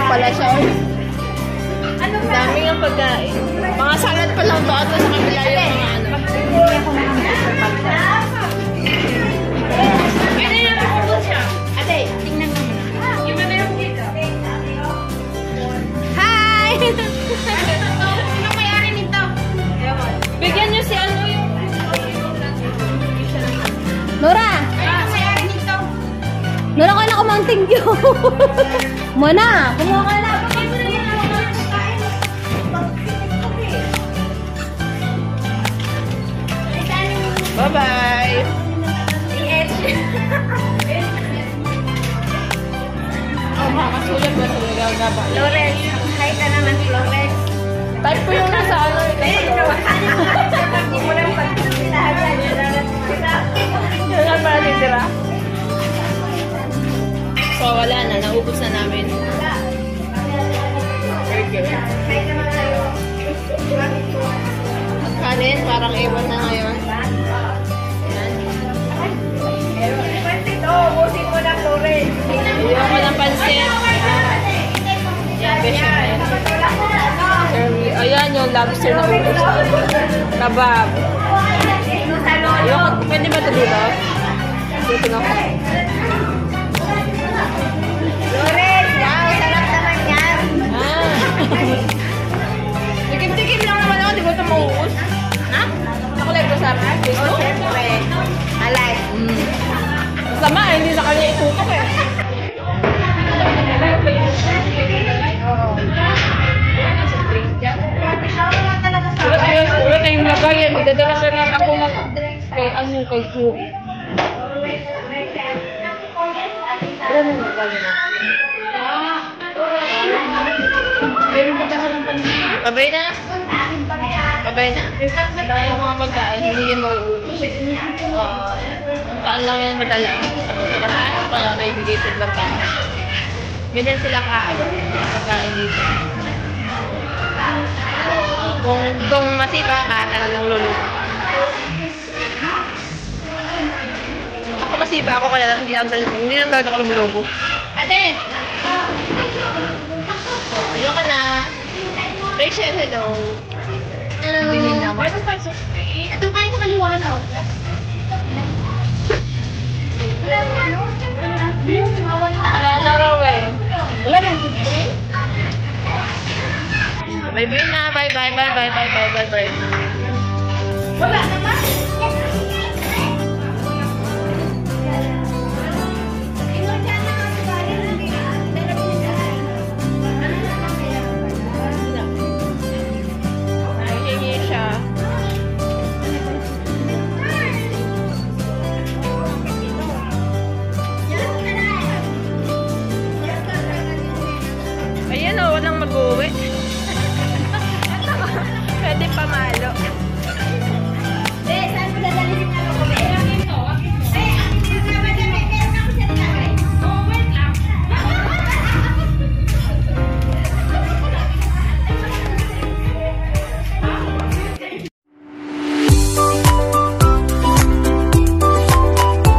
pala siya. Ang dami ng pagkain. Mga salad pa lang to at sa kabila yung mga ano. Ano yung nakapagod siya? Ate, tingnan mo muna. Yung mga yung dito. Hi! Anong may-ari nito? Bigyan nyo si ano yung... Nora! Anong may-ari nito? Nora ka na kumanting yun. Muna! Kumuha ka na! Bye-bye! Oh, makakasulat ba talaga ba? Flores, hi ka naman, Flores. Type ko yung nasa ano. Hindi mo lang pag-sinahan. Yun lang para titira. So, wala na. Naubos na namin. Burger. At kanin, parang ewan na ngayon. Busin mo na, Flores. Iwan ko ng pansit. Yan, besyo na yan. Ayan yung lobster na ubos. Kabab. Ayun, pwede ba ito dito? Dito na ako. Flores, wow, sarap naman yan. Tikim-tikim lang naman ako, di ko ito mauubos. Ha? Nakulay ko sa Facebook? Oh, syempre. Alay. Sama, hindi sa kanya itutok eh. Ulit na yung lagayan. Magdadala ka na ako ng kay ano kay Q. Wala na yung lagayan na. Pabay na. Pabay na. Dahil yung mga pagkain, hindi yan mauubos. Kaan lang yan madala. Parang naibigitid lang tayo. Ganyan sila kain. Pagkain dito. Kung masipa ka, talagang luluto. Ako masipa ako kaya lang hindi lang talaga ako lumulubo. Ate! Ayun ka na. Rachel, hello. Hello. Ito kain sa kaliwa na. Wala na raw eh. Wala na. Bye-bye na. Bye-bye. Bye-bye. Bye-bye. Bye-bye. Wala naman.